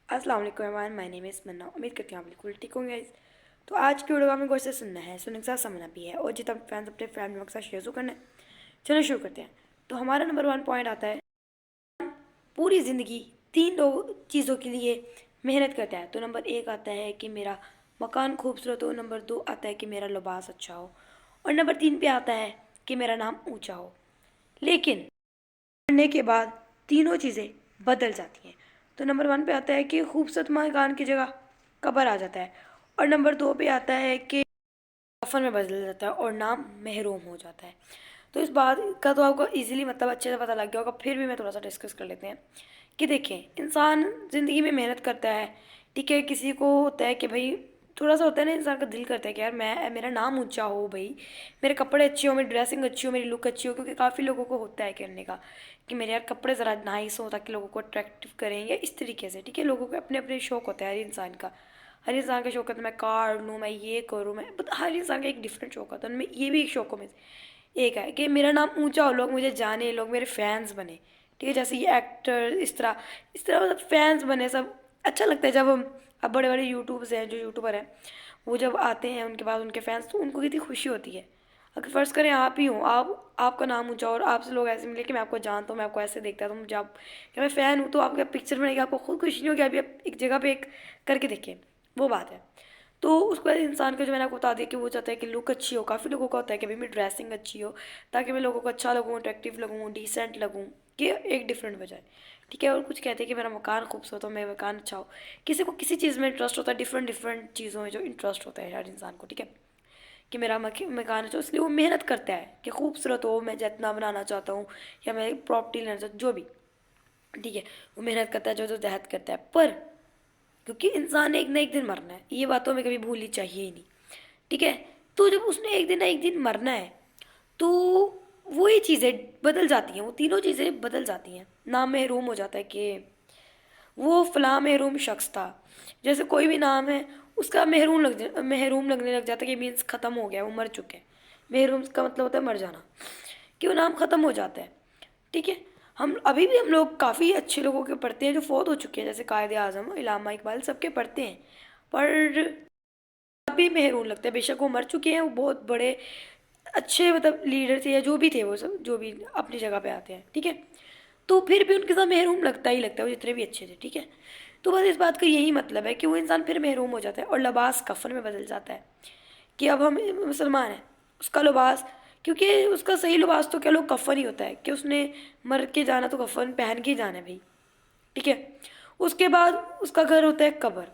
अस्सलाम वालेकुम everyone, my name is मन्ना। उम्मीद करती हूँ आप बिल्कुल ठीक होंगे गाइस। तो आज की वीडियो में हमें से सुनना है, सुनने के साथ समझना भी है और जितना फैंस अपने फैमिली मेम्बर के साथ शेयर करना है। चलो शुरू करते हैं। तो हमारा नंबर 1 पॉइंट आता है, पूरी ज़िंदगी 3 लोग चीज़ों के लिए मेहनत करता है। तो नंबर 1 आता है कि मेरा मकान खूबसूरत हो, नंबर 2 आता है कि मेरा लिबास अच्छा हो, और नंबर 3 पे आता है कि मेरा नाम ऊँचा हो। लेकिन पढ़ने के बाद तीनों चीज़ें बदल जाती हैं। तो नंबर 1 पे आता है कि खूबसूरत मकान की जगह कब्र आ जाता है, और नंबर 2 पे आता है कि कफन में बदल जाता है और नाम महरूम हो जाता है। तो इस बात का तो आपको इजीली मतलब अच्छे से पता लग गया होगा, फिर भी मैं थोड़ा सा डिस्कस कर लेते हैं कि देखिए, इंसान ज़िंदगी में मेहनत करता है। ठीक है, किसी को होता है कि भाई थोड़ा सा होता है ना, इंसान का दिल करता है कि यार मेरा नाम ऊंचा हो, भाई मेरे कपड़े अच्छे हो, मेरी ड्रेसिंग अच्छी हो, मेरी लुक अच्छी हो, क्योंकि काफ़ी लोगों को होता है करने का कि मेरे यार कपड़े ज़रा नाइस हो ताकि लोगों को अट्रैक्टिव करें, या इस तरीके से। ठीक है, लोगों के अपने अपने शौक होते हैं, हर इंसान का शौक होता है मैं कार लूँ, मैं ये करूँ, मैं हर इंसान का एक डिफरेंट शौक होता है। उनमें ये भी एक शौकों में से एक है कि मेरा नाम ऊंचा हो, लोग मुझे जाने, लोग मेरे फैंस बने। ठीक है, जैसे ये एक्टर इस तरह मतलब फैंस बने सब। अच्छा लगता है जब अब बड़े बड़े यूट्यूब्स हैं, जो यूट्यूबर हैं, वो जब आते हैं उनके पास उनके फैंस, तो उनको कितनी खुशी होती है। अगर फ़र्ज़ करें आप ही हो, आप आपका नाम ऊंचा और आपसे लोग ऐसे मिले कि मैं आपको जानता हूँ, मैं आपको ऐसे देखता हूँ, तो मुझे आप कि मैं फ़ैन हूँ, तो आपका पिक्चर बनेगी, आपको खुद खुशी नहीं होगी, अभी आप एक जगह पे एक करके देखें, वो बात है। तो उसके बाद इंसान को जो मैंने आपको बता दिया कि वो चाहता है कि लुक अच्छी हो। काफ़ी लोगों का होता है कि भाई मेरी ड्रेसिंग अच्छी हो ताकि मैं लोगों को अच्छा लगूँ, अट्रैक्टिव लगूँ, डिसेंट लगूँ, कि एक डिफरेंट वजह है। ठीक है, और कुछ कहते हैं कि मेरा मकान खूबसूरत हो, मेरा मकान अच्छा हो। किसी को किसी चीज़ में इंटरेस्ट होता है, डिफरेंट डिफरेंट चीज़ों में जो इंटरेस्ट होता है हर इंसान को। ठीक है, कि मेरा मकान अच्छा हो, इसलिए वो मेहनत करता है कि खूबसूरत हो, मैं जितना बनाना चाहता हूँ, या मैं प्रॉपर्टी लेना चाहता हूँ, जो भी। ठीक है, वो मेहनत करता है, जो जो जहद करता है, पर क्योंकि इंसान ने एक ना एक दिन मरना है, ये बात तो हमें कभी भूलनी चाहिए ही नहीं। ठीक है, तो जब उसने एक दिन ना एक दिन मरना है, तो वो ये चीज़ें बदल जाती हैं, वो तीनों चीज़ें बदल जाती हैं। नाम महरूम हो जाता है कि वो फलां महरूम शख्स था। जैसे कोई भी नाम है, उसका महरूम लगने लग जाता है कि मीन्स ख़त्म हो गया, वो मर चुके हैं। महरूम का मतलब होता है मर जाना, कि वो नाम ख़त्म हो जाता है। ठीक है, हम अभी भी हम लोग काफ़ी अच्छे लोगों के पढ़ते हैं जो फौत हो चुके हैं, जैसे कायदे आज़म, इलामा इकबाल, सबके पढ़ते हैं। पर अभी महरूम लगता है, बेशक वो मर चुके हैं, वो बहुत बड़े अच्छे मतलब लीडर थे, या जो भी थे, वो सब जो भी अपनी जगह पे आते हैं। ठीक है, तो फिर भी उनके साथ महरूम लगता ही लगता है, वो जितने भी अच्छे थे। ठीक है, तो बस इस बात का यही मतलब है कि वो इंसान फिर महरूम हो जाता है और लिबास कफन में बदल जाता है। कि अब हम मुसलमान हैं, उसका लिबास, क्योंकि उसका सही लिबास तो क्या लोग कफन ही होता है, कि उसने मर के जाना तो कफन पहन के ही जाना है भाई। ठीक है, उसके बाद उसका घर होता है कब्र।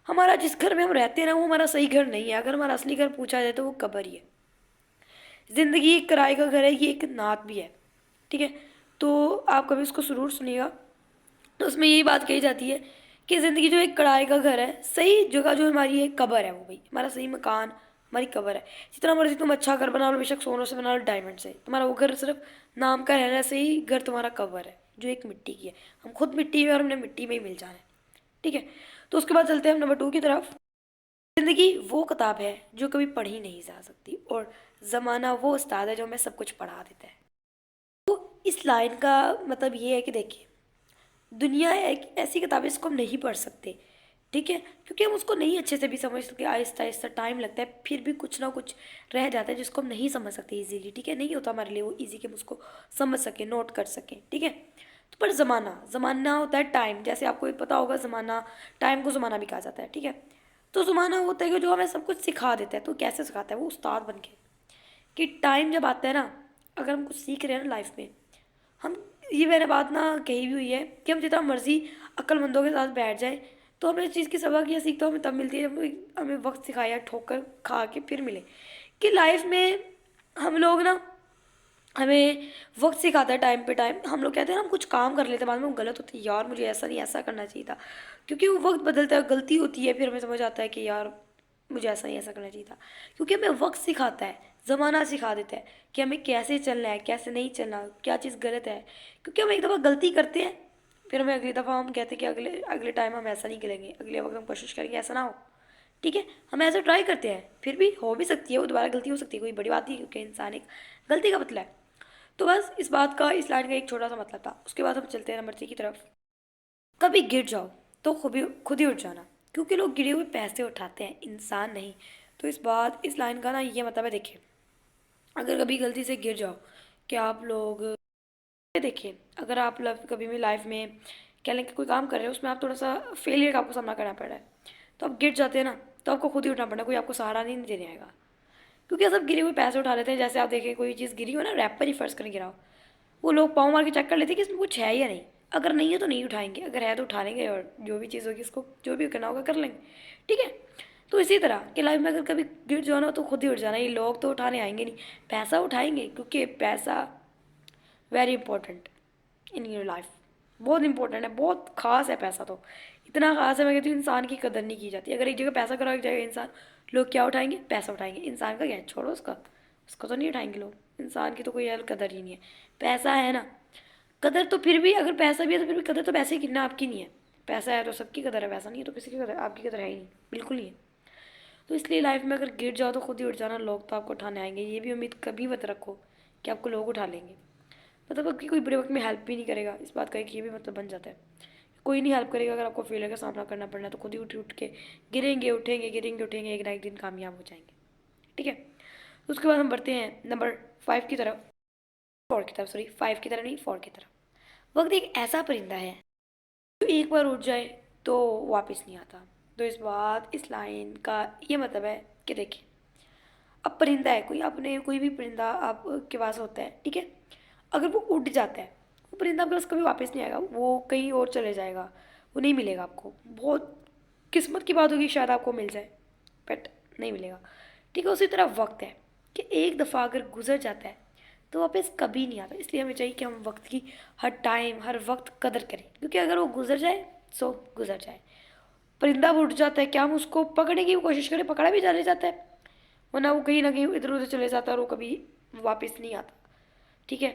हमारा जिस घर में हम रहते हैं ना, वो हमारा सही घर नहीं है। अगर हमारा असली घर पूछा जाए तो वो कब्र ही है। ज़िंदगी एक किराए का घर है, ये एक नात भी है। ठीक है, तो आप कभी उसको ज़रूर सुनिएगा। तो उसमें यही बात कही जाती है कि ज़िंदगी जो एक किराए का घर है, सही जगह जो हमारी है कब्र है, वो भाई हमारा सही मकान, हमारी कब्र है। जितना मर्जी तुम अच्छा घर बना लो, बेशक सोनों से बना लो, डायमंड से, तुम्हारा वो घर सिर्फ नाम का रहना है, सही घर तुम्हारा कब्र है जो एक मिट्टी की है। हम खुद मिट्टी में और हमने मिट्टी में ही मिल जाना है। ठीक है, तो उसके बाद चलते हैं हम नंबर 2 की तरफ। ज़िंदगी वो किताब है जो कभी पढ़ी नहीं जा सकती, और ज़माना वो उस्ताद है जो हमें सब कुछ पढ़ा देता है। तो इस लाइन का मतलब ये है कि देखिए, दुनिया एक ऐसी किताब है जिसको हम नहीं पढ़ सकते। ठीक है, क्योंकि हम उसको नहीं अच्छे से भी समझ सकते, आहिस्ता आहिस्ता टाइम लगता है, फिर भी कुछ ना कुछ रह जाता है जिसको हम नहीं समझ सकते इजीली। ठीक है, नहीं होता हमारे लिए वो इजी कि हम उसको समझ सकें, नोट कर सकें। ठीक है, तो पर ज़माना ज़माना होता है टाइम, जैसे आपको पता होगा, ज़माना, टाइम को ज़माना भी कहा जाता है। ठीक है, तो ज़माना होता है कि जो हमें सब कुछ सिखा देता है। तो कैसे सिखाता है? वो उस्ताद बन के, कि टाइम जब आता है ना, अगर हम कुछ सीख रहे हैं ना लाइफ में, हम, ये मैंने बात ना कही भी हुई है कि हम जितना मर्जी अक्लमंदों के साथ बैठ जाए, तो हमें इस चीज़ की सबक या सीख तो हमें तब मिलती है जब हमें वक्त सिखाया, ठोकर खा के फिर मिले। कि लाइफ में हम लोग ना, हमें वक्त सिखाता है टाइम पे टाइम। हम लोग कहते हैं ना, हम कुछ काम कर लेते हैं, बाद में वो गलत होती है, यार मुझे ऐसा नहीं, ऐसा करना चाहिए था। क्योंकि वो वक्त बदलता है, गलती होती है, फिर हमें समझ आता है कि यार मुझे ऐसा नहीं, ऐसा करना चाहिए था। क्योंकि हमें वक्त सिखाता है, ज़माना सिखा देता है कि हमें कैसे चलना है, कैसे नहीं चलना, क्या चीज़ गलत है। क्योंकि हम एक दफ़ा गलती करते हैं, फिर हमें अगली दफ़ा हम कहते हैं कि अगले अगले टाइम हम ऐसा नहीं करेंगे, अगले वक्त हम कोशिश करेंगे ऐसा ना हो। ठीक है, हम ऐसा ट्राई करते हैं, फिर भी हो भी सकती है, वो दोबारा गलती हो सकती है, कोई बड़ी बात नहीं है, क्योंकि इंसान एक गलती का पुतला है। तो बस इस बात का, इस लाइन का एक छोटा सा मतलब था। उसके बाद हम चलते हैं नंबर 3 की तरफ। कभी गिर जाओ तो खुद ही उठ जाना, क्योंकि लोग गिरे हुए पैसे उठाते हैं, इंसान नहीं। तो इस लाइन का ना ये मतलब है, देखिए अगर कभी गलती से गिर जाओ कि आप लोग, देखिए अगर आप कभी भी लाइफ में कह लें कि कोई काम कर रहे हो, उसमें आप थोड़ा सा फेलियर का आपको सामना करना पड़ रहा है, तो आप गिर जाते हैं ना, तो आपको खुद ही उठना पड़ना, कोई आपको सहारा नहीं देने आएगा। क्योंकि सब गिरे हुए पैसे उठा लेते हैं। जैसे आप देखें कोई चीज़ गिरी हो ना, रैप पर ही फर्श करें गिरा हो, वो लोग पाँव मार के चेक कर लेते हैं कि इसमें कुछ है या नहीं। अगर नहीं है तो नहीं उठाएंगे, अगर है तो उठा लेंगे, और जो भी चीज़ होगी उसको जो भी करना होगा कर लेंगे। ठीक है। तो इसी तरह कि लाइफ में अगर कभी गिर जाना हो तो खुद ही उठ जाना। ये लोग तो उठाने आएंगे नहीं, पैसा उठाएंगे, क्योंकि पैसा very important in your life, बहुत इंपॉर्टेंट है, बहुत खास है पैसा। तो इतना खास है, मैं कहती हूँ इंसान की कदर नहीं की जाती। अगर एक जगह पैसा करो, एक जगह इंसान, लोग क्या उठाएंगे? पैसा उठाएंगे। इंसान का क्या है, छोड़ो उसका, उसका तो नहीं उठाएंगे लोग। इंसान की तो कोई यार कदर ही नहीं है। पैसा है ना, कदर तो फिर भी, अगर पैसा भी है तो फिर भी कदर तो पैसे की ना, आपकी नहीं है। पैसा है तो सबकी कदर है, पैसा नहीं है तो किसी की कदर, आपकी कदर है ही नहीं, बिल्कुल नहीं है। तो इसलिए लाइफ में अगर गिर जाओ तो खुद ही उठ जाना, लोग तो आपको उठाने आएंगे। ये भी उम्मीद कभी मत रखो कि आपको लोग उठा लेंगे, मतलब आपकी कोई बुरे वक्त में हेल्प भी नहीं करेगा। इस बात का एक ये भी मतलब बन जाता है, कोई नहीं हेल्प करेगा। अगर आपको फेलियर का सामना करना पड़ना है तो खुद ही उठ उठ के गिरेंगे उठेंगे, गिरेंगे उठेंगे, एक ना एक दिन कामयाब हो जाएंगे। ठीक है। तो उसके बाद हम बढ़ते हैं नंबर 5 की तरफ, 4 की तरफ, सॉरी 5 की तरफ नहीं, 4 की तरफ। वक्त एक ऐसा परिंदा है जो एक बार उठ जाए तो वापस नहीं आता। तो इस लाइन का ये मतलब है कि देखिए, अब परिंदा है कोई, आपने कोई भी परिंदा आपके पास होता है, ठीक है, अगर वो उड़ जाता है, वो परिंदा आपके पास कभी वापस नहीं आएगा, वो कहीं और चले जाएगा, वो नहीं मिलेगा आपको। बहुत किस्मत की बात होगी, शायद आपको मिल जाए, बट नहीं मिलेगा। ठीक है। उसी तरह वक्त है कि एक दफ़ा अगर गुजर जाता है तो वापस कभी नहीं आता। इसलिए हमें चाहिए कि हम वक्त की हर टाइम हर वक्त कदर करें, क्योंकि अगर वो गुजर जाए सो गुजर जाए। परिंदा उड़ जाता है, क्या हम उसको पकड़ने की कोशिश करें, पकड़ा भी चले जाता है, वरना वो कहीं ना कहीं इधर उधर चले जाता है और वो कभी वापस नहीं आता। ठीक है।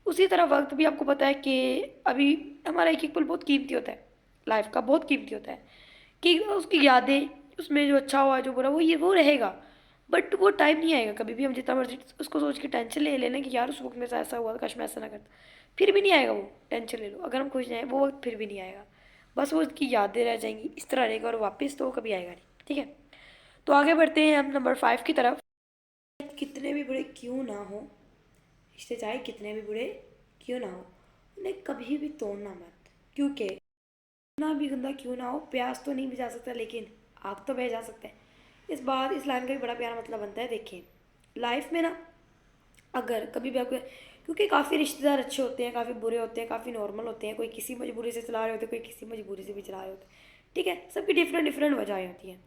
उसी तरह वक्त भी आपको पता है कि अभी हमारा एक एक पल बहुत कीमती होता है, लाइफ का बहुत कीमती होता है, कि उसकी यादें, उसमें जो अच्छा हुआ जो बुरा वो रहेगा, बट वो टाइम नहीं आएगा कभी भी। हम जितना मर्जी उसको सोच के टेंशन ले लेना कि यार उस वक्त में ऐसा हुआ, काश मैं ऐसा ना करता, फिर भी नहीं आएगा वो। टेंशन ले लो, अगर हम खुश हैं वो वक्त फिर भी नहीं आएगा, बस वो उसकी यादें रह जाएंगी, इस तरह रहेगा, और वापस तो वो कभी आएगा नहीं। ठीक है। तो आगे बढ़ते हैं हम नंबर 5 की तरफ। कितने भी बुरे क्यों ना हो, रिश्ते चाहे कितने भी बुरे क्यों ना हो, उन्हें कभी भी तोड़ना मत, क्योंकि कितना भी गंदा क्यों ना हो, प्यास तो नहीं बुझा सकता लेकिन आग तो बह जा सकता है। इस लाइन का भी बड़ा प्यारा मतलब बनता है। देखिए लाइफ में ना, अगर कभी भी आपको, क्योंकि काफ़ी रिश्तेदार अच्छे होते हैं, काफ़ी बुरे होते हैं, काफ़ी नॉर्मल होते हैं, कोई किसी मजबूरी से चला रहे होते हैं, कोई किसी मजबूरी से भी चला रहे होते हैं। ठीक है। सबकी डिफरेंट डिफरेंट वजहें होती हैं।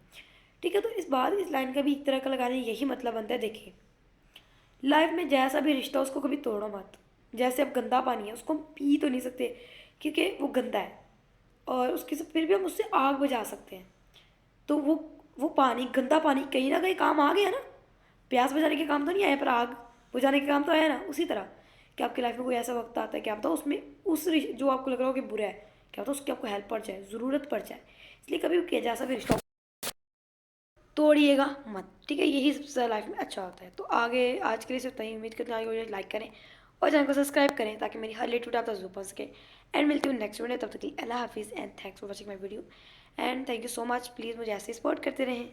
ठीक है। तो इस लाइन का भी एक तरह का लगाने यही मतलब बनता है। देखिए लाइफ में जैसा भी रिश्ता उसको कभी तोड़ो मत। जैसे अब गंदा पानी है, उसको हम पी तो नहीं सकते क्योंकि वो गंदा है, और उसके से फिर भी हम उससे आग बुझा सकते हैं। तो वो पानी, गंदा पानी कहीं ना कहीं काम आ गया ना, प्यास बुझाने के काम तो नहीं आया, पर आग बुझाने के काम तो आया ना। उसी तरह कि आपकी लाइफ में कोई ऐसा वक्त आता है, क्या पता उसमें जो आपको लग रहा हो कि बुरा है, क्या पता उसकी आपको हेल्प पड़ जाए, ज़रूरत पड़ जाए। इसलिए कभी भी जैसा भी रिश्ता तोड़िएगा मत। ठीक है। यही सबसे लाइफ में अच्छा होता है। तो आगे आज के लिए सिर्फ इतना ही। उम्मीद करते हैं आगे वीडियो लाइक करें और चैनल को सब्सक्राइब करें, ताकि मेरी हर लेट वीडियो आप तक जरूर पहुंच सके। एंड मिलती हूँ नेक्स्ट वीडियो, तब तक के लिए अल्लाह हाफिज़ and thanks for watching my video. And thank you so much. Please मुझे ऐसे सपोर्ट करते रहें।